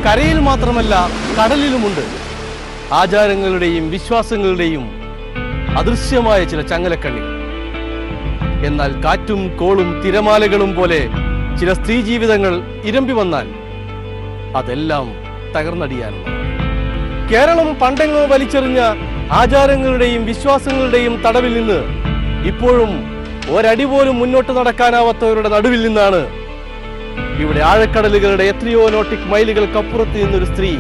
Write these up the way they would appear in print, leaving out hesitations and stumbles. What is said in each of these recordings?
കരയിൽ മാത്രമല്ല കടലിലുമുണ്ട് ആചാരങ്ങളുടെയും വിശ്വാസങ്ങളുടെയും അദൃശ്യമായ ചില ചങ്ങലക്കണ്ണികൾ. എന്നാൽ കാറ്റും കോളും തിരമാലകളും പോലെ ചില സ്ത്രീ ജീവിതങ്ങൾ ഇരമ്പി വന്നാൽ അതെല്ലാം തകർന്നടിയാനുള്ള. കേരളം പണ്ടെങ്ങോ വലിച്ചെറിഞ്ഞ ആചാരങ്ങളുടെയും വിശ്വാസങ്ങളുടെയും തടവിൽ നിന്ന് ഇപ്പോഴും ഒരടി പോലും മുന്നോട്ട് നടക്കാനാവാത്തവരുടെ നടുവിൽ നിന്നാണ് ഇവിടെ ആഴക്കടലുകളുടെ എത്രയോ നോട്ടിക് മൈലുകൾക്കപ്പുറത്ത് നിന്നൊരു സ്ത്രീ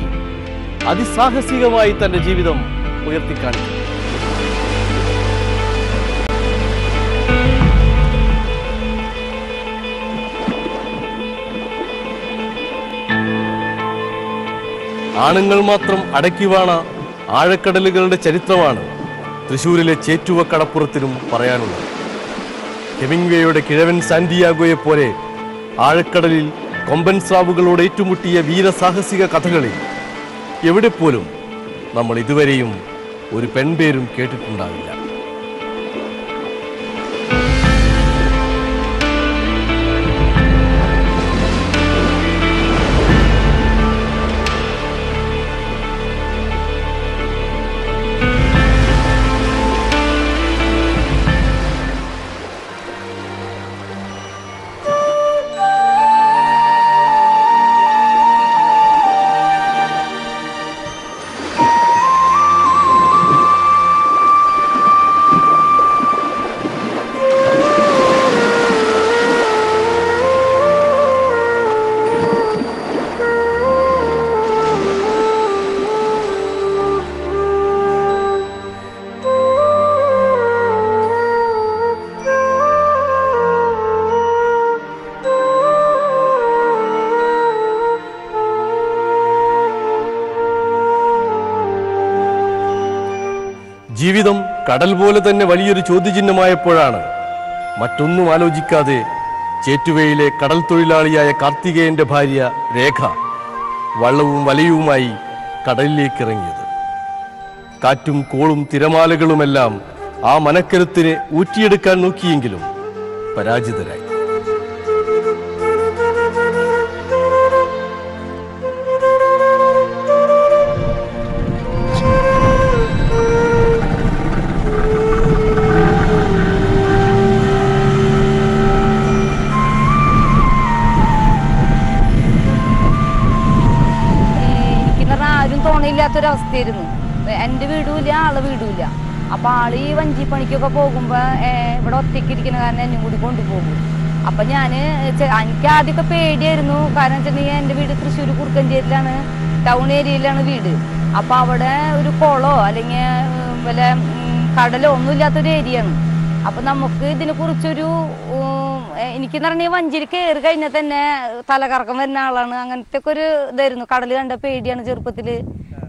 അതിസാഹസികമായി തന്റെ ജീവിതം ഉയർത്തിക്കാണിച്ചു. ആണുങ്ങൾ മാത്രം അടക്കിവാണ ആഴക്കടലുകളുടെ ചരിത്രമാണ് തൃശൂരിലെ ചേറ്റുവ കടപ്പുറത്തിനും പറയാനുള്ളത്. ഹെമിംഗ്വേയുടെ കിഴവൻ സാന്റിയാഗോയെ പോലെ ആഴക്കടലിൽ കൊമ്പൻ സ്രാവുകളോട് ഏറ്റുമുട്ടിയ വീരസാഹസിക കഥകളിൽ എവിടെ പോലും നമ്മൾ ഇതുവരെയും ഒരു പെൺപേരും കേട്ടിട്ടുണ്ടാവില്ല. ജീവിതം കടൽ പോലെ തന്നെ വലിയൊരു ചോദ്യചിഹ്നമായപ്പോഴാണ് മറ്റൊന്നും ആലോചിക്കാതെ ചേറ്റുവയിലെ കടൽ തൊഴിലാളിയായ കാർത്തികേയന്റെ ഭാര്യ രേഖ വള്ളവും വലയുമായി കടലിലേക്ക് ഇറങ്ങിയത്. കാറ്റും കോളും തിരമാലകളുമെല്ലാം ആ മനക്കരുത്തിനെ ഊറ്റിയെടുക്കാൻ നോക്കിയെങ്കിലും പരാജിതരായി. തോണയില്ലാത്തൊരവസ്ഥയായിരുന്നു. എൻ്റെ വീടുമില്ല, ആളെ വീടുമില്ല. അപ്പൊ ആള് ഈ വഞ്ചിപ്പണിക്കൊക്കെ പോകുമ്പോ ഇവിടെ ഒറ്റയ്ക്ക് ഇരിക്കുന്ന കാരണം എന്നും കൂടി കൊണ്ടുപോകും. അപ്പൊ എനിക്ക് ആദ്യമൊക്കെ പേടിയായിരുന്നു. കാരണം വെച്ചിട്ടുണ്ടെങ്കിൽ എൻ്റെ വീട് തൃശ്ശൂർ കുറുക്കഞ്ചേരിയിലാണ്, ടൗൺ ഏരിയയിലാണ് വീട്. അപ്പൊ അവിടെ ഒരു കുളോ അല്ലെങ്കിൽ വല്ല കടലോ ഒന്നും ഇല്ലാത്തൊരു ഏരിയയാണ്. അപ്പൊ നമുക്ക് ഇതിനെ കുറിച്ചൊരു എനിക്കെന്ന് പറഞ്ഞാൽ വഞ്ചിയിൽ കയറി കഴിഞ്ഞാൽ തന്നെ തലകറക്കം വരുന്ന ആളാണ്. അങ്ങനത്തെ ഒക്കെ ഒരു ഇതായിരുന്നു. കടൽ കണ്ട പേടിയാണ് ചെറുപ്പത്തില്,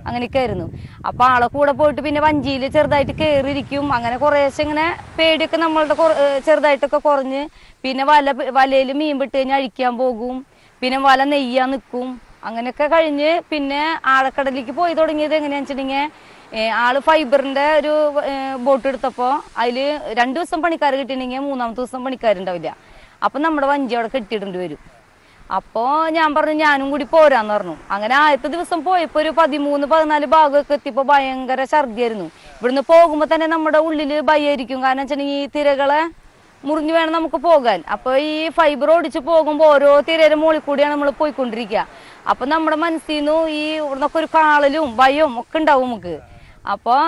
അങ്ങനെയൊക്കെ ആയിരുന്നു. അപ്പൊ ആളെ കൂടെ പോയിട്ട് പിന്നെ വഞ്ചിയിൽ ചെറുതായിട്ട് കയറിയിരിക്കും. അങ്ങനെ കുറേശ്ശെ ഇങ്ങനെ പേടിയൊക്കെ നമ്മളുടെ ചെറുതായിട്ടൊക്കെ കുറഞ്ഞ് പിന്നെ വലയിൽ മീൻ വിട്ട് കഴിഞ്ഞാൽ അഴിക്കാൻ പോകും, പിന്നെ വല നെയ്യാൻ നിൽക്കും. അങ്ങനെയൊക്കെ കഴിഞ്ഞ് പിന്നെ ആഴക്കടലിലേക്ക് പോയി തുടങ്ങിയത് എങ്ങനെയാണെന്ന് വെച്ചിട്ടുണ്ടെങ്കിൽ ആള് ഫൈബറിന്റെ ഒരു ബോട്ട് എടുത്തപ്പോൾ അതിൽ 2 ദിവസം പണിക്കാർ കിട്ടിയിട്ടുണ്ടെങ്കിൽ 3ാമത്തെ ദിവസം പണിക്കാരുണ്ടാവില്ല. അപ്പൊ നമ്മുടെ വഞ്ചി അവിടെ കെട്ടിയിടേണ്ടി വരും. അപ്പോൾ ഞാൻ പറഞ്ഞു ഞാനും കൂടി പോരാന്ന് പറഞ്ഞു. അങ്ങനെ ആദ്യത്തെ ദിവസം പോയപ്പോൾ ഒരു 13-14 ഭാഗമൊക്കെ എത്തിയപ്പോൾ ഭയങ്കര ഛർദിയായിരുന്നു. ഇവിടുന്ന് പോകുമ്പോൾ തന്നെ നമ്മുടെ ഉള്ളില് ഭയമായിരിക്കും. കാരണം വെച്ചിട്ടുണ്ടെങ്കിൽ ഈ തിരകളെ മുറിഞ്ഞു വേണം നമുക്ക് പോകാൻ. അപ്പൊ ഈ ഫൈബർ ഓടിച്ച് പോകുമ്പോൾ ഓരോ തിരയുടെ മുകളിൽ കൂടിയാണ് നമ്മൾ പോയിക്കൊണ്ടിരിക്കുക. അപ്പൊ നമ്മുടെ മനസ്സിൽ നിന്നും ഈ ഇവിടുന്നൊക്കെ ഒരു കാളലും ഭയവും ഒക്കെ ഉണ്ടാവും നമുക്ക്. അപ്പോൾ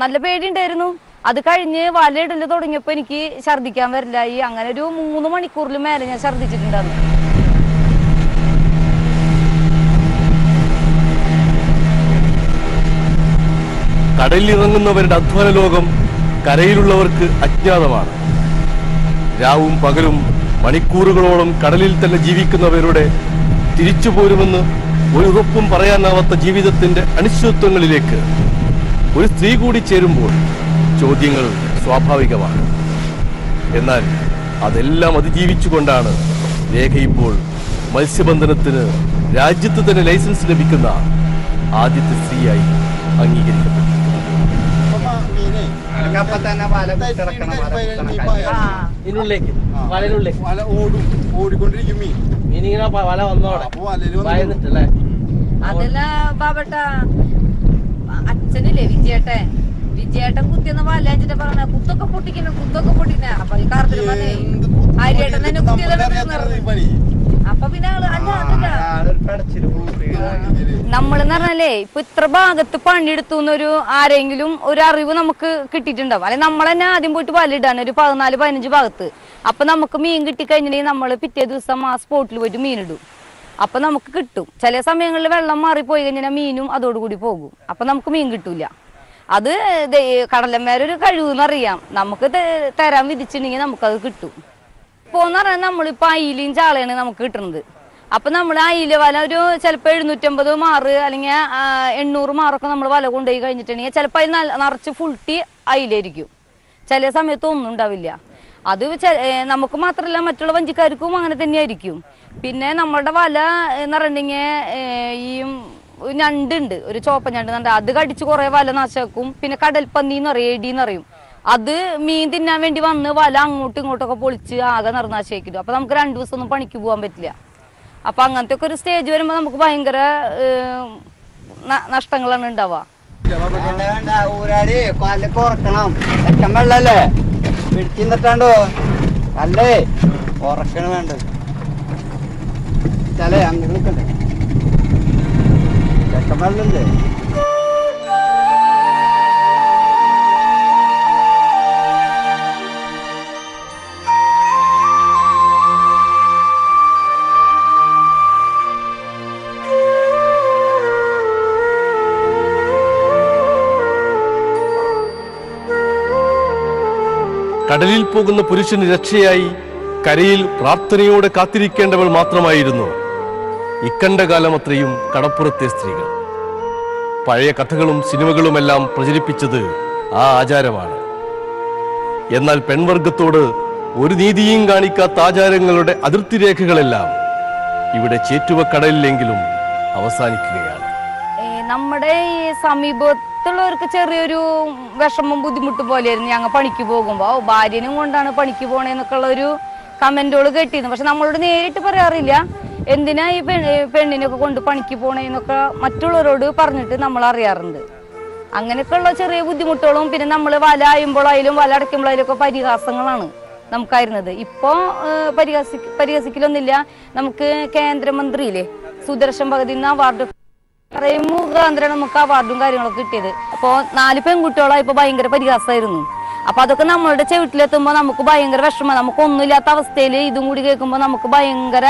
നല്ല പേടിയുണ്ടായിരുന്നു. അത് കഴിഞ്ഞ് വലയിടല് തുടങ്ങിയപ്പോൾ എനിക്ക് ഛർദ്ദിക്കാൻ വരില്ലായി. അങ്ങനെ ഒരു 3 മണിക്കൂറിൽ മേലെ ഞാൻ ഛർദ്ദിച്ചിട്ടുണ്ടായിരുന്നു. കടലിൽ ഇറങ്ങുന്നവരുടെ അധ്വാന ലോകം കരയിലുള്ളവർക്ക് അജ്ഞാതമാണ്. രാവും പകലും മണിക്കൂറുകളോളം കടലിൽ തന്നെ ജീവിക്കുന്നവരുടെ തിരിച്ചു പോരുമെന്ന് ഒരു ഉറപ്പും പറയാനാവാത്ത ജീവിതത്തിന്റെ അനിശ്ചിതത്വങ്ങളിലേക്ക് ഒരു സ്ത്രീ കൂടി ചേരുമ്പോൾ ചോദ്യങ്ങൾ സ്വാഭാവികമാണ്. എന്നാൽ അതെല്ലാം അതിജീവിച്ചുകൊണ്ടാണ് രേഖ ഇപ്പോൾ മത്സ്യബന്ധനത്തിന് രാജ്യത്ത് തന്നെ ലൈസൻസ് ലഭിക്കുന്ന ആദ്യത്തെ സ്ത്രീയായി അംഗീകരിക്കപ്പെട്ടു. ഓടിക്കൊണ്ടിരിക്കും മീൻ മീനിങ്ങനെ വല വന്നോടെ ഭയന്നിട്ടല്ലേ? അതല്ല ബാബട്ട അച്ഛനില്ലേ വിജയേട്ടൻ കുത്തിയെന്ന് വല്ലാഞ്ചിട്ട് പറഞ്ഞ കുത്തൊക്കെ പൊട്ടിക്കണ അപ്പൊ ഈ കാർത്തിക പറഞ്ഞേ ആര്യേട്ടൻ തന്നെ കുത്തിയതാണ്. അപ്പൊ പിന്നെ നമ്മളെന്ന് പറഞ്ഞാലേ ഇപ്പൊ ഇത്ര ഭാഗത്ത് പണിയെടുത്തു എന്നൊരു ആരെങ്കിലും ഒരു അറിവ് നമുക്ക് കിട്ടിയിട്ടുണ്ടാവും. അല്ലെങ്കിൽ നമ്മൾ തന്നെ ആദ്യം പോയിട്ട് വലയിടാണ് ഒരു 14-15 ഭാഗത്ത്. അപ്പൊ നമുക്ക് മീൻ കിട്ടിക്കഴിഞ്ഞിട്ടുണ്ടെങ്കിൽ നമ്മൾ പിറ്റേ ദിവസം ആ സ്പോട്ടിൽ പോയിട്ട് മീനിടും. അപ്പൊ നമുക്ക് കിട്ടും. ചില സമയങ്ങളിൽ വെള്ളം മാറിപ്പോയി കഴിഞ്ഞാൽ മീനും അതോടുകൂടി പോകും. അപ്പൊ നമുക്ക് മീൻ കിട്ടൂല. അത് കടലന്മാരൊരു കഴിവെന്നറിയാം. നമുക്ക് തരാൻ വിധിച്ചിട്ടുണ്ടെങ്കിൽ നമുക്കത് കിട്ടും. ഇപ്പോന്ന് പറഞ്ഞാൽ നമ്മളിപ്പോ അയിലും ചാളയാണ് നമുക്ക് കിട്ടുന്നത്. അപ്പൊ നമ്മൾ അയില വല ഒരു ചിലപ്പോ 750 മാറ് അല്ലെങ്കിൽ 800 മാറൊക്കെ നമ്മൾ വല കൊണ്ടുപോയി കഴിഞ്ഞിട്ടുണ്ടെങ്കിൽ ചിലപ്പോ അതിൽ നിറച്ച് ഫുൾട്ടി അയിലായിരിക്കും. ചില സമയത്ത് ഒന്നും ഉണ്ടാവില്ല. അത് നമുക്ക് മാത്രമല്ല മറ്റുള്ള വഞ്ചിക്കാർക്കും അങ്ങനെ തന്നെയായിരിക്കും. പിന്നെ നമ്മളുടെ വല എന്ന് പറഞ്ഞിട്ടുണ്ടെങ്കിൽ ഈ ഞണ്ടുണ്ട്, ഒരു ചോപ്പ ഞണ്ട്, അത് കടിച്ച് കുറെ വല നാശാക്കും. പിന്നെ കടൽപ്പന്നി എന്ന് പറയും, എടിന്ന് പറയും. അത് മീൻ തിന്നാൻ വേണ്ടി വന്ന് വല അങ്ങോട്ടും ഇങ്ങോട്ടൊക്കെ പൊളിച്ച് ആകെ നിറനാശാക്കിടും. അപ്പൊ നമുക്ക് 2 ദിവസം ഒന്നും പണിക്ക് പോകാൻ പറ്റില്ല. അപ്പൊ അങ്ങനത്തെ ഒക്കെ ഒരു സ്റ്റേജ് വരുമ്പോ നമുക്ക് ഭയങ്കര നഷ്ടങ്ങളാണ് ഉണ്ടാവുക. ഊരാടി കാലൊക്കെ ഉറക്കണം. തെക്കൻ വെള്ളല്ലേ പിടിച്ചിന്നിട്ടാണ്ടോ അല്ലേ ഉറക്കണ് വേണ്ടത്. ചലേ അങ്ങനെ നിൽക്കണ്ടേ തെക്കൻ വെള്ളല്ലേ. കടലിൽ പോകുന്ന പുരുഷന് രക്ഷയായി കരയിൽ പ്രാർത്ഥനയോടെ കാത്തിരിക്കേണ്ടവൾ മാത്രമായിരുന്നു ഇക്കണ്ട കാലമത്രയും കടപ്പുറത്തെ സ്ത്രീകൾ. പഴയ കഥകളും സിനിമകളുമെല്ലാം പ്രചരിപ്പിച്ചത് ആ ആചാരമാണ്. എന്നാൽ പെൺവർഗത്തോട് ഒരു നീതിയും കാണിക്കാത്ത ആചാരങ്ങളുടെ അതിർത്തി രേഖകളെല്ലാം ഇവിടെ ചേറ്റുവക്കടലിലെങ്കിലും അവസാനിക്കുകയാണ്. നമ്മുടെ ഈ സമീപത്തുള്ളവർക്ക് ചെറിയൊരു വിഷമം ബുദ്ധിമുട്ട് പോലെയായിരുന്നു ഞങ്ങൾ പണിക്ക് പോകുമ്പോ ഭാര്യനും കൊണ്ടാണ് പണിക്ക് പോണേന്നൊക്കെ ഉള്ള ഒരു കമന്റുകൾ കേട്ടിരുന്നു. പക്ഷെ നമ്മളോട് നേരിട്ട് പറയാറില്ല. എന്തിനാ ഈ പെണ്ണിനൊക്കെ കൊണ്ട് പണിക്ക് പോണേന്നൊക്കെ മറ്റുള്ളവരോട് പറഞ്ഞിട്ട് നമ്മൾ അറിയാറുണ്ട്. അങ്ങനെയൊക്കെയുള്ള ചെറിയ ബുദ്ധിമുട്ടുകളും പിന്നെ നമ്മൾ വല അയുമ്പോഴായാലും വല അടയ്ക്കുമ്പോഴായാലും ഒക്കെ പരിഹാസങ്ങളാണ് നമുക്കായിരുന്നത്. ഇപ്പോ പരിഹസിക്കലൊന്നുമില്ല. നമുക്ക് കേന്ദ്രമന്ത്രിയില്ലേ സുദർശൻ ഭഗതിന്ന് അവാർഡ് മുഖാന്തരം നമുക്ക് അവാർഡും കാര്യങ്ങളൊക്കെ കിട്ടിയത്. അപ്പൊ 4 പെൺകുട്ടികളായി ഇപ്പൊ ഭയങ്കര പരിഹാസമായിരുന്നു. അപ്പൊ അതൊക്കെ നമ്മളുടെ ചെവിട്ടിലെത്തുമ്പോ നമുക്ക് ഭയങ്കര വിഷമം. നമുക്ക് ഒന്നുമില്ലാത്ത അവസ്ഥയിൽ ഇതും കൂടി കേൾക്കുമ്പോ നമുക്ക് ഭയങ്കര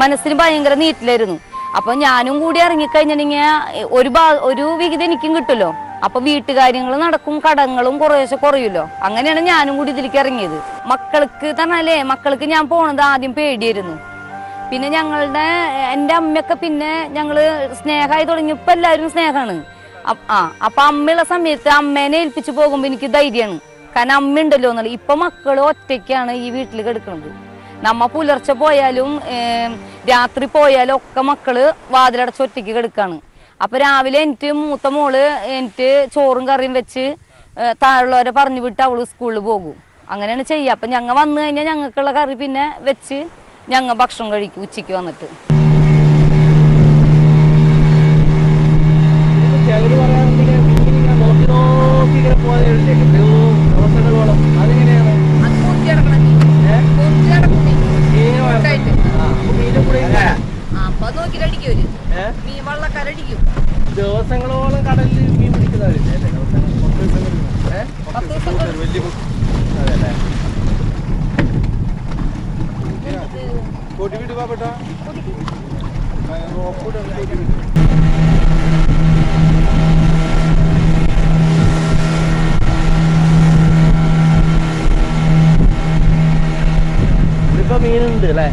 മനസ്സിന് ഭയങ്കര നീറ്റിലായിരുന്നു. അപ്പൊ ഞാനും കൂടി ഇറങ്ങിക്കഴിഞ്ഞിട്ടുണ്ടെങ്കിൽ ഒരു വിഹിതം എനിക്കും കിട്ടുമല്ലോ. അപ്പൊ വീട്ടുകാര്യങ്ങൾ നടക്കും, കടങ്ങളും കുറേശ്ശെ കുറയുമല്ലോ. അങ്ങനെയാണ് ഞാനും കൂടി ഇതിലേക്ക് ഇറങ്ങിയത്. മക്കൾക്ക് പറഞ്ഞാലേ മക്കൾക്ക് ഞാൻ പോണത് ആദ്യം പേടിയായിരുന്നു. പിന്നെ എൻ്റെ അമ്മയൊക്കെ പിന്നെ ഞങ്ങള് സ്നേഹമായി തുടങ്ങിയപ്പോ എല്ലാവരും സ്നേഹമാണ്. അപ്പൊ അമ്മയുള്ള സമയത്ത് അമ്മേനെ ഏൽപ്പിച്ചു പോകുമ്പോ എനിക്ക് ധൈര്യമാണ്. കാരണം അമ്മ ഉണ്ടല്ലോ എന്നല്ല. ഇപ്പൊ മക്കള് ഒറ്റയ്ക്കാണ് ഈ വീട്ടിൽ കിടക്കുന്നത്. നമ്മ പുലർച്ചെ പോയാലും രാത്രി പോയാലും ഒക്കെ മക്കള് വാതിലടച്ച് ഒറ്റയ്ക്ക് കിടക്കാണ്. അപ്പൊ രാവിലെ എനിക്ക് മൂത്ത മോള് എനിക്ക് ചോറും കറിയും വെച്ച് താഴെയുള്ളവരെ പറഞ്ഞു വിട്ട് അവള് സ്കൂളിൽ പോകും. അങ്ങനെയാണ് ചെയ്യുക. അപ്പൊ ഞങ്ങൾ വന്നു കഴിഞ്ഞാൽ ഞങ്ങൾക്കുള്ള കറി പിന്നെ വെച്ച് ഞങ്ങൾ ഭക്ഷണം കഴിക്കും ഉച്ചയ്ക്ക് വന്നിട്ട്. അപ്പൊ നോക്കിട്ടടിക്കും മീൻ വള്ളക്കാരടിക്കും. ദിവസങ്ങളോളം കടലിൽ മീൻ പിടിക്കുന്നവരില്ലേ? 10 ദിവസം ഇപ്പൊ മീനുണ്ട് അല്ലേ?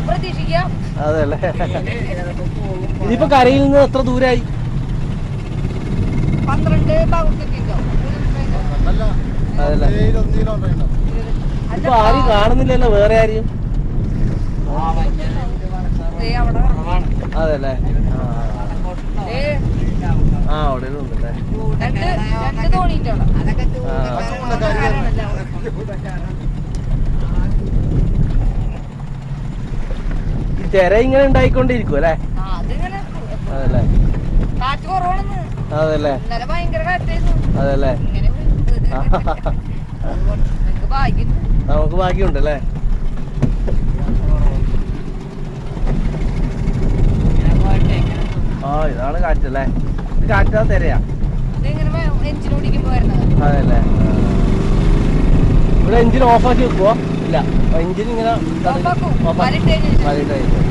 പ്രതീക്ഷിക്കാം. അതല്ലേ. ഇതിപ്പോ കരയിൽ നിന്ന് എത്ര ദൂരായി? 12 ഭാഗത്തേക്കോ. അതല്ലേ. ഇപ്പൊ ആരും കാണുന്നില്ലല്ലോ, വേറെ ആരെയും? അതല്ലേ. അവിടെ ഉണ്ടല്ലേ. തിര ഇങ്ങനെ ഉണ്ടായിക്കൊണ്ടിരിക്കും അല്ലേ? അതല്ലേ കാറ്റ് കുറവാണെന്ന്. അതല്ലേ ഇന്നലെ ഭയങ്കര കാറ്റായിരുന്നു. അതല്ലേ നമുക്ക് ഭാഗ്യമുണ്ടല്ലേ? ആ ഇതാണ് കാറ്റല്ലേ? ഇത് കാറ്റാ തിരയാ? അതല്ലേ. ഇവിടെ എഞ്ചിൻ ഓഫാക്കി വെക്കുവോ? ഇല്ല, എഞ്ചിൻ ഇങ്ങനെ മാറിയിട്ട്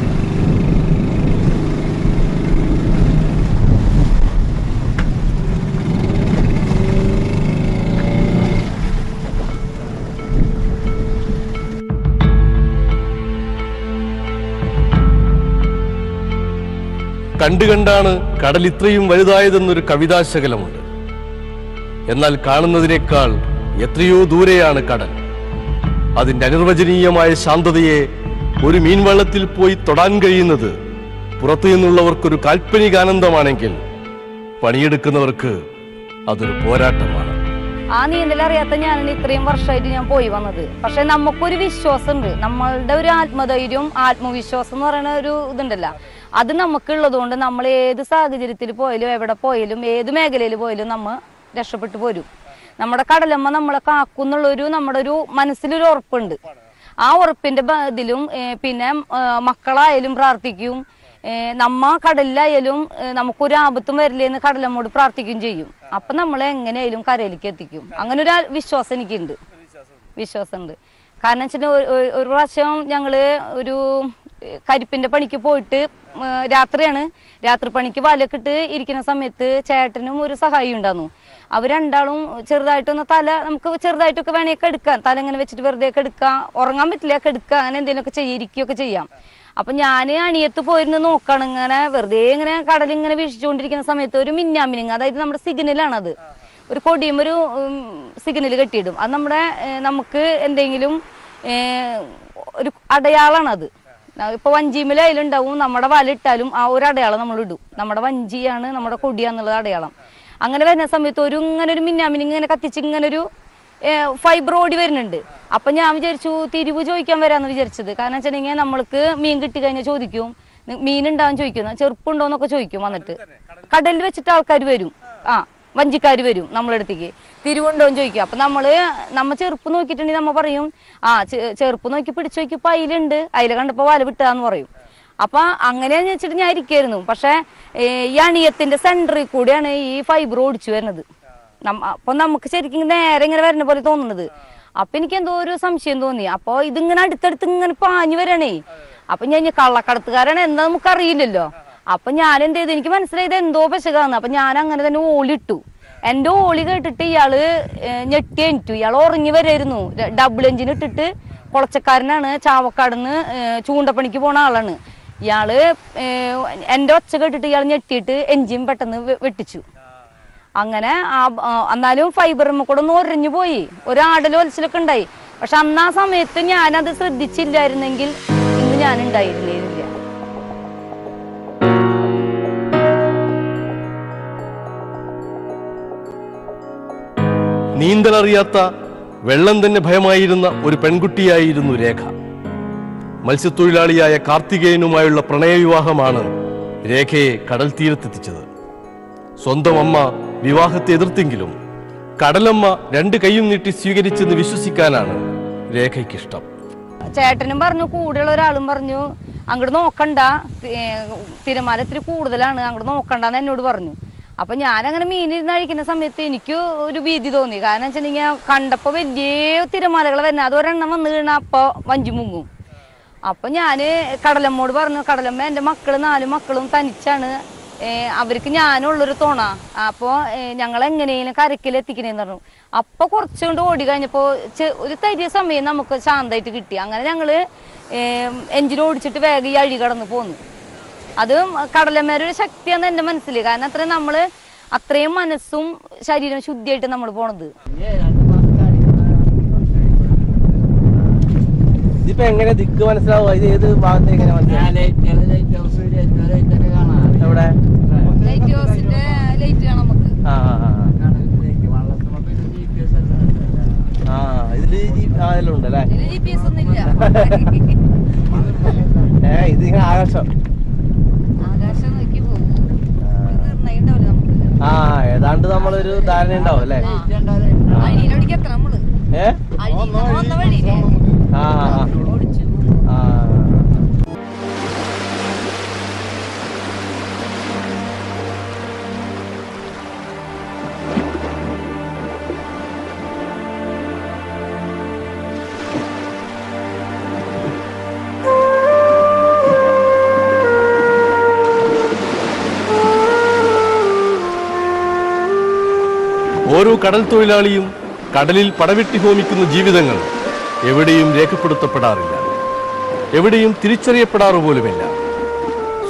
കണ്ടുകണ്ടാണ് കടൽ ഇത്രയും വലുതായതെന്നൊരു കവിതാശകലമുണ്ട്. എന്നാൽ കാണുന്നതിനേക്കാൾ എത്രയോ ദൂരെയാണ് കടൽ. അതിന്റെ അനിർവചനീയമായ ശാന്തതയെ ഒരു മീൻവള്ളത്തിൽ പോയി തൊടാൻ കഴിയുന്നത് പുറത്തു നിന്നുള്ളവർക്കൊരു കാൽപ്പനിക ആനന്ദമാണെങ്കിൽ പണിയെടുക്കുന്നവർക്ക് അതൊരു പോരാട്ടമാണ്. ആ നീന്തലറിയാത്ത ഞാനാണ് ഇത്രയും വർഷമായിട്ട് ഞാൻ പോയി വന്നത്. പക്ഷെ നമുക്കൊരു വിശ്വാസമുണ്ട്, നമ്മളുടെ ഒരു ആത്മധൈര്യവും ആത്മവിശ്വാസം എന്ന് പറയുന്ന ഒരു ഇതുണ്ടല്ലോ, അത് നമുക്കുള്ളത് കൊണ്ട് നമ്മൾ ഏത് സാഹചര്യത്തിൽ പോയാലും എവിടെ പോയാലും ഏത് മേഖലയിൽ പോയാലും നമ്മൾ രക്ഷപ്പെട്ടു പോരും. നമ്മുടെ കടലമ്മ നമ്മളെ കാക്കുന്നുള്ളൊരു നമ്മുടെ ഒരു മനസ്സിലൊരു ഉറപ്പുണ്ട്. ആ ഉറപ്പിന്റെ ഇതിലും പിന്നെ മക്കളായാലും പ്രാർത്ഥിക്കും, നമ്മ കടലിലായാലും നമുക്കൊരു ആപത്തും വരില്ലേന്ന് കടലമ്മോട് പ്രാർത്ഥിക്കുകയും ചെയ്യും. അപ്പൊ നമ്മളെ എങ്ങനെയായാലും കരയിലേക്ക് എത്തിക്കും. അങ്ങനെ ഒരു വിശ്വാസം എനിക്കുണ്ട്, വിശ്വാസമുണ്ട്. കാരണം വെച്ചാൽ ഒരു പ്രാവശ്യം ഞങ്ങള് ഒരു കരിപ്പിന്റെ പണിക്ക് പോയിട്ട് രാത്രിയാണ്, രാത്രി പണിക്ക് വലയൊക്കെ ഇട്ട് ഇരിക്കുന്ന സമയത്ത് ചേട്ടനും ഒരു സഹായി ഉണ്ടായിരുന്നു. അവർ രണ്ടാളും ചെറുതായിട്ടൊന്ന് തല നമുക്ക് ചെറുതായിട്ടൊക്കെ വേണമെങ്കിൽ എടുക്കാം, തല ഇങ്ങനെ വെച്ചിട്ട് വെറുതെ ഒക്കെ എടുക്കാം, ഉറങ്ങാൻ പറ്റില്ല എടുക്കുക, അങ്ങനെ എന്തെങ്കിലുമൊക്കെ ഇരിക്കുകയൊക്കെ ചെയ്യാം. അപ്പൊ ഞാൻ അണിയത്ത് പോയിരുന്ന് നോക്കണം, ഇങ്ങനെ വെറുതെ ഇങ്ങനെ കടലിങ്ങനെ വീക്ഷിച്ചുകൊണ്ടിരിക്കുന്ന സമയത്ത് ഒരു മിന്നാമിനിങ്, അതായത് നമ്മുടെ സിഗ്നലാണത്, ഒരു കൊടിയും ഒരു സിഗ്നൽ കെട്ടിയിടും. അത് നമുക്ക് എന്തെങ്കിലും ഒരു അടയാളാണത്. ഇപ്പൊ വഞ്ചിമേലായാലുണ്ടാവും, നമ്മുടെ വല ഇട്ടാലും ആ ഒരു അടയാളം നമ്മൾ ഇടും, നമ്മുടെ വഞ്ചിയാണ് നമ്മുടെ കൊടിയാന്നുള്ളത് അടയാളം. അങ്ങനെ വരുന്ന സമയത്ത് ഇങ്ങനെ ഒരു മിന്നാമിനിങ് ഇങ്ങനെ കത്തിച്ച് ഇങ്ങനെ ഒരു ഫൈബർ ഓടി വരുന്നുണ്ട്. അപ്പൊ ഞാൻ വിചാരിച്ചു തിരിവ് ചോദിക്കാൻ വരാന്ന് വിചാരിച്ചത്. കാരണം വെച്ചിട്ടുണ്ടെങ്കിൽ നമ്മൾക്ക് മീൻ കിട്ടി കഴിഞ്ഞാൽ ചോദിക്കും, മീൻ ഉണ്ടാവും ചോദിക്കും, ചെറുപ്പുണ്ടോന്നൊക്കെ ചോദിക്കും. വന്നിട്ട് കടലിൽ വെച്ചിട്ട് ആൾക്കാർ വരും, വഞ്ചിക്കാർ വരും നമ്മളടുത്തേക്ക്, തിരിവുണ്ടോന്ന് ചോദിക്കും. അപ്പൊ നമ്മ ചെറുപ്പ് നോക്കിയിട്ടുണ്ടെങ്കിൽ നമ്മ പറയും ചെറുപ്പ് നോക്കി പിടിച്ചു നോക്കിയപ്പോ അയിലുണ്ട്, അയില കണ്ടപ്പോ വല വിട്ടാന്ന് പറയും. അപ്പൊ അങ്ങനെയാന്ന് വെച്ചിട്ട് ഞാൻ ഇരിക്കായിരുന്നു. പക്ഷെ ഈ അണിയത്തിന്റെ സെന്ററിൽ കൂടെയാണ് ഈ ഫൈബർ ഓടിച്ചു വരുന്നത്. അപ്പൊ നമുക്ക് ശരിക്കും നേരെ ഇങ്ങനെ വരുന്ന പോലെ തോന്നുന്നത്. അപ്പൊ എനിക്ക് എന്തോ ഒരു സംശയം തോന്നി. അപ്പൊ ഇതിങ്ങനെ അടുത്തടുത്ത് ഇങ്ങനെ പാഞ്ഞു വരണേ. അപ്പൊ ഞാൻ കള്ളക്കടത്തുകാരാണ് എന്താ നമുക്ക് അറിയില്ലല്ലോ. അപ്പൊ ഞാൻ എന്ത് ചെയ്തു, എനിക്ക് മനസ്സിലായത് എന്തോ പെശകാന്ന്. അപ്പൊ ഞാൻ അങ്ങനെ തന്നെ ഓളിട്ടു. എന്റെ ഓളി കേട്ടിട്ട് ഇയാള് ഞെട്ടി എണിറ്റു. ഇയാൾ ഉറങ്ങി വരായിരുന്നു. ഡബിൾ എഞ്ചിൻ ഇട്ടിട്ട് കുളച്ചക്കാരനാണ്, ചാവക്കാടുന്ന് ചൂണ്ടപ്പണിക്ക് പോണ ആളാണ്. ഇയാള് എന്റെ ഒച്ച കേട്ടിട്ട് ഇയാൾ ഞെട്ടിയിട്ട് എഞ്ചിൻ പെട്ടെന്ന് വെട്ടിച്ചു. അങ്ങനെ എന്നാലും ഫൈബറുമ്മ കൂടെ ഒന്ന് ഒരഞ്ഞു പോയി, ഒരാടലും ഒലച്ചിലൊക്കെ ഉണ്ടായി. പക്ഷെ അന്ന് ആ സമയത്ത് ഞാനത് ശ്രദ്ധിച്ചില്ലായിരുന്നെങ്കിൽ ഇന്ന് ഞാൻ ഉണ്ടായിരുന്നില്ല. നീന്തലറിയാത്ത, വെള്ളം തന്നെ ഭയമായിരുന്ന ഒരു പെൺകുട്ടിയായിരുന്നു രേഖ. മത്സ്യത്തൊഴിലാളിയായ കാർത്തികേയനുമായുള്ള പ്രണയവിവാഹമാണ് രേഖയെ കടൽ തീരത്തെത്തിച്ചത്. സ്വന്തം അമ്മ വിവാഹത്തെ എതിർത്തെങ്കിലും കടലമ്മ രണ്ട് കൈയും നീട്ടി സ്വീകരിച്ചെന്ന് വിശ്വസിക്കാനാണ് രേഖയ്ക്കിഷ്ടം. ചേട്ടനും പറഞ്ഞു, കൂടെയുള്ള ഒരാളും പറഞ്ഞു അങ്ങോട്ട് നോക്കണ്ട, തിരമാല ഇത്തിരി കൂടുതലാണ്, അങ്ങോട്ട് നോക്കണ്ടെന്ന് എന്നോട് പറഞ്ഞു. അപ്പൊ ഞാനങ്ങനെ മീനിരുന്ന് കഴിക്കുന്ന സമയത്ത് എനിക്ക് ഒരു ഭീതി തോന്നി. കാരണം വെച്ചിട്ടുണ്ടെങ്കിൽ കണ്ടപ്പോ വലിയ തിരമാലകൾ വരുന്നത്, അതൊരെണ്ണം വന്നു കഴിഞ്ഞാൽ അപ്പൊ വഞ്ചി മുങ്ങും. അപ്പൊ ഞാന് കടലമ്മോട് പറഞ്ഞു, കടലമ്മ എന്റെ മക്കള് 4 മക്കളും തനിച്ചാണ്, അവർക്ക് ഞാനുള്ളൊരു തോണ, അപ്പൊ ഞങ്ങൾ എങ്ങനെയും കരക്കിൽ എത്തിക്കണേന്ന് പറഞ്ഞു. അപ്പൊ കുറച്ചുകൊണ്ട് ഓടി കഴിഞ്ഞപ്പോ ഒരു തരിയ സമയം നമുക്ക് ശാന്തമായിട്ട് കിട്ടി. അങ്ങനെ ഞങ്ങള് എഞ്ചിൻ ഓടിച്ചിട്ട് വേഗം ഈ അഴി കടന്ന് പോന്നു. അത് കടലമ്മേരുടെ ഒരു ശക്തിയാന്ന് എന്റെ മനസ്സിൽ. കാരണം അത്രയും മനസ്സും ശരീരം ശുദ്ധിയായിട്ട് നമ്മൾ പോണത്. ഇതിപ്പോ എങ്ങനെ ദിക്ക് മനസ്സിലാവുക? ഇത് ഏത് ഭാഗത്ത് എങ്ങനെ മനസ്സിലാവും? എവിടെ ലൈറ്റ് കാണാം നമുക്ക്. ഇതില് ഉണ്ടല്ലേ? GPS ഒന്നും ഇല്ല. ഇത് ആകെ ഏതാണ്ട് നമ്മളൊരു ധാരണ ഉണ്ടാവും അല്ലേ? ഓരോ കടൽ തൊഴിലാളിയും കടലിൽ പടവെട്ടി ഹോമിക്കുന്ന ജീവിതങ്ങൾ എവിടെയും രേഖപ്പെടുത്തപ്പെടാറില്ല, എവിടെയും തിരിച്ചറിയപ്പെടാറു പോലുമില്ല.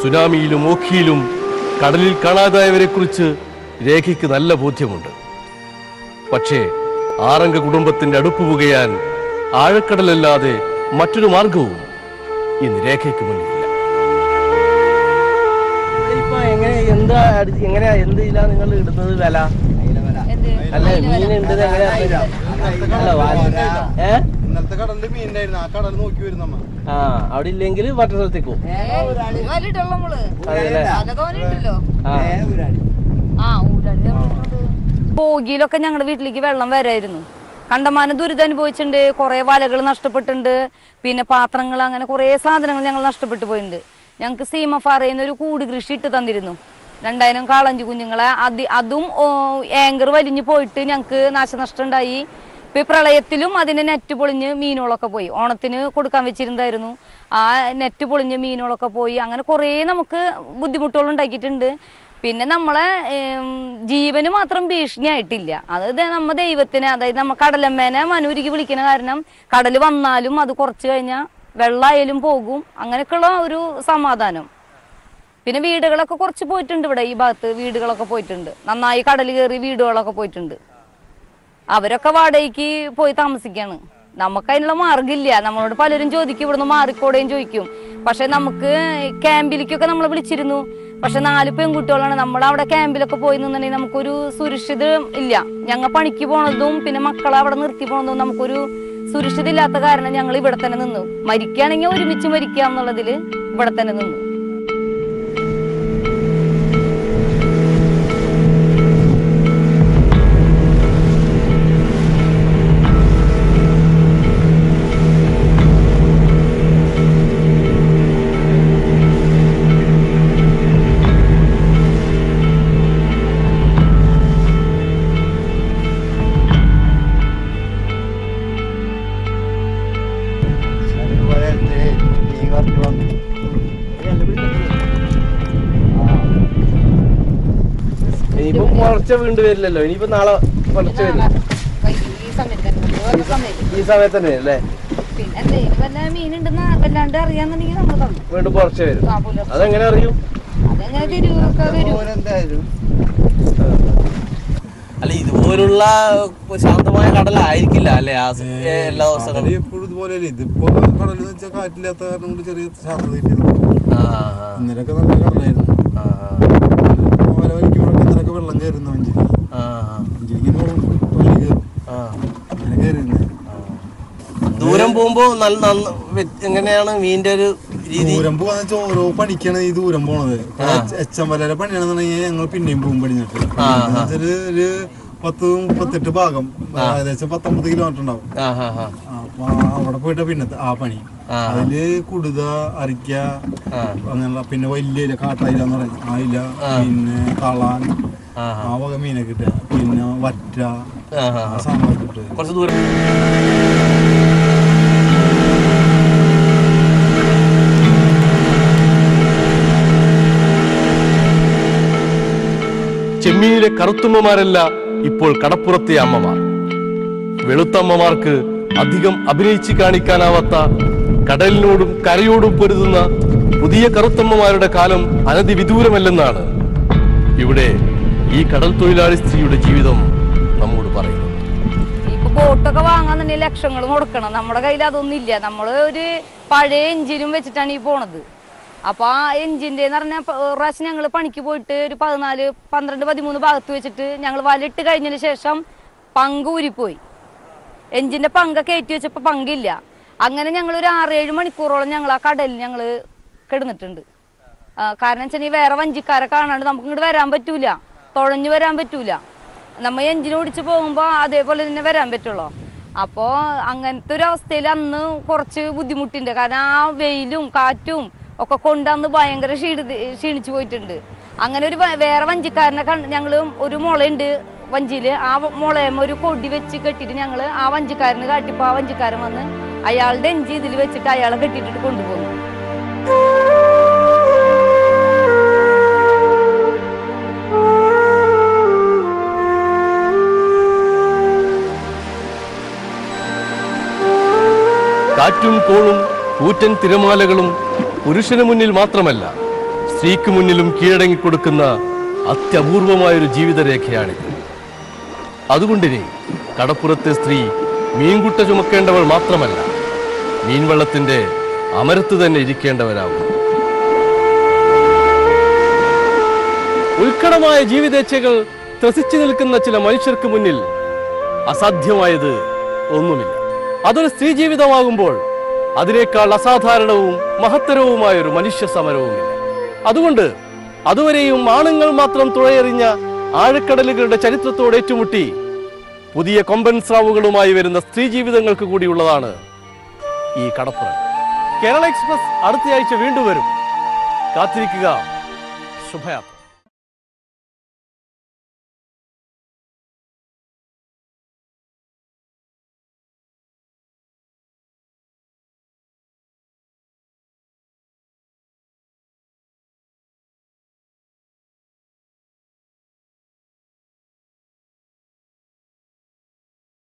സുനാമിയിലും ഓഖിയിലും കടലിൽ കാണാതായവരെ കുറിച്ച് രേഖയ്ക്ക് നല്ല ബോധ്യമുണ്ട്. പക്ഷേ ആറംഗ കുടുംബത്തിന്റെ അടുപ്പ് പുകയാൻ ആഴക്കടലല്ലാതെ മറ്റൊരു മാർഗവും ഇന്ന് രേഖയ്ക്ക് മുന്നിലില്ല. ഇപ്പൊ എങ്ങനെയാ എന്ത് ഇല്ല നിങ്ങൾ ഇടുന്നത് വില? അല്ല മീൻ ഉണ്ട് ഇന്നലത്തെ കടലിൽ മീൻ ഉണ്ടായിരുന്നു, ആ കടൽ നോക്കി വരുന്ന അവിടെ ഇല്ലെങ്കിൽ മറ്റു സ്ഥലത്തേക്കും. പോകിയിലൊക്കെ ഞങ്ങളുടെ വീട്ടിലേക്ക് വെള്ളം വരായിരുന്നു. കണ്ടമാനം ദുരിതം അനുഭവിച്ചിട്ടുണ്ട്. കുറെ വലകൾ നഷ്ടപ്പെട്ടിട്ടുണ്ട്. പിന്നെ പാത്രങ്ങൾ, അങ്ങനെ കുറെ സാധനങ്ങൾ ഞങ്ങൾ നഷ്ടപ്പെട്ടു പോയിട്ടുണ്ട്. ഞങ്ങൾക്ക് സീമഫാറയിൽ നിന്ന് ഒരു കൂട് കൃഷി ഇട്ട് തന്നിരുന്നു. 2000 കാളഞ്ചു കുഞ്ഞുങ്ങളെ. അതും ഏങ്കർ വലിഞ്ഞു പോയിട്ട് ഞങ്ങൾക്ക് നാശനഷ്ടം ഉണ്ടായി. ഇപ്പൊ പ്രളയത്തിലും അതിന് നെറ്റ് പൊളിഞ്ഞ് മീനുകളൊക്കെ പോയി. ഓണത്തിന് കൊടുക്കാൻ വെച്ചിരുന്നായിരുന്നു, ആ നെറ്റ് പൊളിഞ്ഞ് മീനുകളൊക്കെ പോയി. അങ്ങനെ കുറേ നമുക്ക് ബുദ്ധിമുട്ടുകൾ ഉണ്ടാക്കിയിട്ടുണ്ട്. പിന്നെ നമ്മളെ ജീവന് മാത്രം ഭീഷണിയായിട്ടില്ല. അത് നമ്മ ദൈവത്തിന്, അതായത് നമ്മ കടലമ്മേനെ മനൂരിക്ക് വിളിക്കുന്ന കാരണം കടൽ വന്നാലും അത് കുറച്ച് കഴിഞ്ഞാൽ വെള്ളമായാലും പോകും. അങ്ങനെയൊക്കെയുള്ള ഒരു സമാധാനം. പിന്നെ വീടുകളൊക്കെ കുറച്ച് പോയിട്ടുണ്ട്. ഇവിടെ ഈ ഭാഗത്ത് വീടുകളൊക്കെ പോയിട്ടുണ്ട്. നന്നായി കടൽ കയറി വീടുകളൊക്കെ പോയിട്ടുണ്ട്. അവരൊക്കെ വാടകയ്ക്ക് പോയി താമസിക്കാണ്. നമുക്ക് അതിനുള്ള മാർഗമില്ല. നമ്മളോട് പലരും ചോദിക്കും ഇവിടുന്ന് മാറിക്കോടെയും ചോദിക്കും. പക്ഷെ നമുക്ക് ക്യാമ്പിലേക്കൊക്കെ നമ്മളെ വിളിച്ചിരുന്നു. പക്ഷെ 4 പെൺകുട്ടികളാണ്. നമ്മളവിടെ ക്യാമ്പിലൊക്കെ പോയി നിന്നുണ്ടെങ്കിൽ നമുക്കൊരു സുരക്ഷിതം ഇല്ല. ഞങ്ങൾ പണിക്ക് പോണതും പിന്നെ മക്കളെ അവിടെ നിർത്തി പോണതും നമുക്കൊരു സുരക്ഷിത ഇല്ലാത്ത കാരണം ഞങ്ങൾ ഇവിടെ തന്നെ നിന്നു. മരിക്കുകയാണെങ്കിൽ ഒരുമിച്ച് മരിക്കുക എന്നുള്ളതില് ഇവിടെ തന്നെ നിന്നു. ഇനിയിപ്പോ കുറച്ച് വീണ്ടും വരില്ലല്ലോ. ഇനിയിപ്പോ നാളെ കുറച്ച് വരും. ഈ സമയത്ത് തന്നെ അല്ലേ? വീണ്ടും കുറച്ച് വരും. അതെങ്ങനെ അറിയും? അല്ല ഇതുപോലുള്ള ശാന്തമായ കടലായിരിക്കില്ല അല്ലെ എല്ലാ ദിവസവും? എപ്പോഴും ഇതുപോലെ ഇതിപ്പോ കടലെന്ന് വെച്ചാൽ കാറ്റില്ലാത്ത കാരണം കൊണ്ട് ചെറിയ ശാന്തത കിട്ടിയത്. ഇന്നലൊക്കെ നല്ല കടലായിരുന്നു. ഇന്നലൊക്കെ വെള്ളം കയറുന്ന ദൂരം പോകുമ്പോ എങ്ങനെയാണ് മീനിന്റെ ഒരു ദൂരം പോകാന്ന് വെച്ചാൽ ഓരോ പണിക്കാണ് ഈ ദൂരം പോണത്. എച്ചമ്പലയുടെ പണിയാണെന്നുണ്ടെങ്കിൽ ഞങ്ങൾ പിന്നെയും പോകും പണിഞ്ഞിട്ട്. ഒരു 10-38 ഭാഗം, ഏകദേശം 19 കിലോമീറ്റർ ഉണ്ടാവും. അപ്പൊ അവിടെ പോയിട്ടാ പിന്നത്തെ ആ പണി. അതില് കുടുത, അരിക്ക, അങ്ങനെയുള്ള പിന്നെ വലിയ കാട്ടായില എന്ന് പറയും, ആയില, പിന്നെ കളാൻ, ആ വക മീനെ കിട്ടുക. പിന്നെ വറ്റ, സാമ്പാർ കിട്ടുക. കുറച്ച് ദൂരം ചെമ്മീനിലെ കറുത്തമ്മമാരല്ല ഇപ്പോൾ കടപ്പുറത്തെ അമ്മമാർ. വെളുത്തമ്മമാർക്ക് അധികം അഭിനയിച്ച് കാണിക്കാനാവാത്ത, കടലിനോടും കരയോടും പൊരുതുന്ന പുതിയ കറുത്തമ്മമാരുടെ കാലം അനധിവിദൂരമല്ലെന്നാണ് ഇവിടെ ഈ കടൽ തൊഴിലാളി സ്ത്രീയുടെ ജീവിതം നമ്മോട് പറയുന്നത്. ഇപ്പൊ ബോട്ടൊക്കെ വാങ്ങാന്നുണ്ടെങ്കിൽ ലക്ഷങ്ങൾ മുടക്കണം. നമ്മുടെ കയ്യിൽ അതൊന്നും ഇല്ല. നമ്മള് ഒരു പഴയ എഞ്ചിനും വെച്ചിട്ടാണ് ഈ പോണത്. അപ്പൊ ആ എഞ്ചിന്റെ എന്ന് പറഞ്ഞാൽ പ്രാവശ്യം ഞങ്ങൾ പണിക്ക് പോയിട്ട് ഒരു 14, 12, 13 ഭാഗത്ത് വെച്ചിട്ട് ഞങ്ങൾ വലയിട്ട് കഴിഞ്ഞതിന് ശേഷം പങ്ക് ഊരിപ്പോയി. എഞ്ചിന്റെ പങ്ക കയറ്റി വെച്ചപ്പോ പങ്കില്ല. അങ്ങനെ ഞങ്ങൾ ഒരു 6-7 മണിക്കൂറോളം ഞങ്ങൾ ആ കടലിൽ ഞങ്ങൾ കിടന്നിട്ടുണ്ട്. കാരണം വെച്ചാൽ വേറെ വഞ്ചിക്കാരെ കാണാണ്ട് നമുക്ക് ഇങ്ങോട്ട് വരാൻ പറ്റൂല. തുഴഞ്ഞു വരാൻ പറ്റൂല. നമ്മ എഞ്ചിൻ ഓടിച്ച് പോകുമ്പോൾ അതേപോലെ തന്നെ വരാൻ പറ്റുള്ളൂ. അപ്പോൾ അങ്ങനത്തെ ഒരു അവസ്ഥയിൽ അന്ന് കുറച്ച് ബുദ്ധിമുട്ടുണ്ട്. കാരണം ആ വെയിലും കാറ്റും ഒക്കെ കൊണ്ട് അന്ന് ഭയങ്കര ക്ഷീണിച്ചു പോയിട്ടുണ്ട്. അങ്ങനെ ഒരു വേറെ വഞ്ചിക്കാരനെ ഞങ്ങൾ ഒരു മുളയുണ്ട് വഞ്ചിയിൽ, ആ മുളയമ്മ ഒരു കൊടി വെച്ച് കെട്ടിയിട്ട് ഞങ്ങൾ ആ വഞ്ചിക്കാരന് കാട്ടിപ്പോൾ ആ വഞ്ചിക്കാരൻ വന്ന് അയാളുടെ എഞ്ചി ഇതിൽ വെച്ചിട്ട് അയാളെ കെട്ടിയിട്ടിട്ട് കൊണ്ടുപോകുന്നു. കാറ്റും കോളും കൂറ്റൻ തിരമാലകളും പുരുഷന് മുന്നിൽ മാത്രമല്ല സ്ത്രീക്ക് മുന്നിലും കീഴടങ്ങിക്കൊടുക്കുന്ന അത്യപൂർവമായൊരു ജീവിതരേഖയാണിത്. അതുകൊണ്ടിനി കടപ്പുറത്തെ സ്ത്രീ മീൻകുട്ട ചുമക്കേണ്ടവൾ മാത്രമല്ല, മീൻവെള്ളത്തിന്റെ അമരത്ത് തന്നെ ഇരിക്കേണ്ടവരാകും. ഉത്കടമായ ജീവിതേച്ഛകൾ ത്രസിച്ചു നിൽക്കുന്ന ചില മനുഷ്യർക്ക് മുന്നിൽ അസാധ്യമായത് ഒന്നുമില്ല. അതൊരു സ്ത്രീ ജീവിതമാകുമ്പോൾ അതിനേക്കാൾ അസാധാരണവും മഹത്തരവുമായൊരു മനുഷ്യ സമരവുമില്ല. അതുകൊണ്ട് അതുവരെയും ആണുങ്ങൾ മാത്രം തുഴയെറിഞ്ഞ ആഴക്കടലുകളുടെ ചരിത്രത്തോട് ഏറ്റുമുട്ടി പുതിയ കൊമ്പൻ സ്രാവുകളുമായി വരുന്ന സ്ത്രീ ജീവിതങ്ങൾക്ക് കൂടിയുള്ളതാണ് ഈ കടപ്പുറം. കേരള എക്സ്പ്രസ് അടുത്തയാഴ്ച വീണ്ടും വരും. കാത്തിരിക്കുക. ശുഭയാത്ര.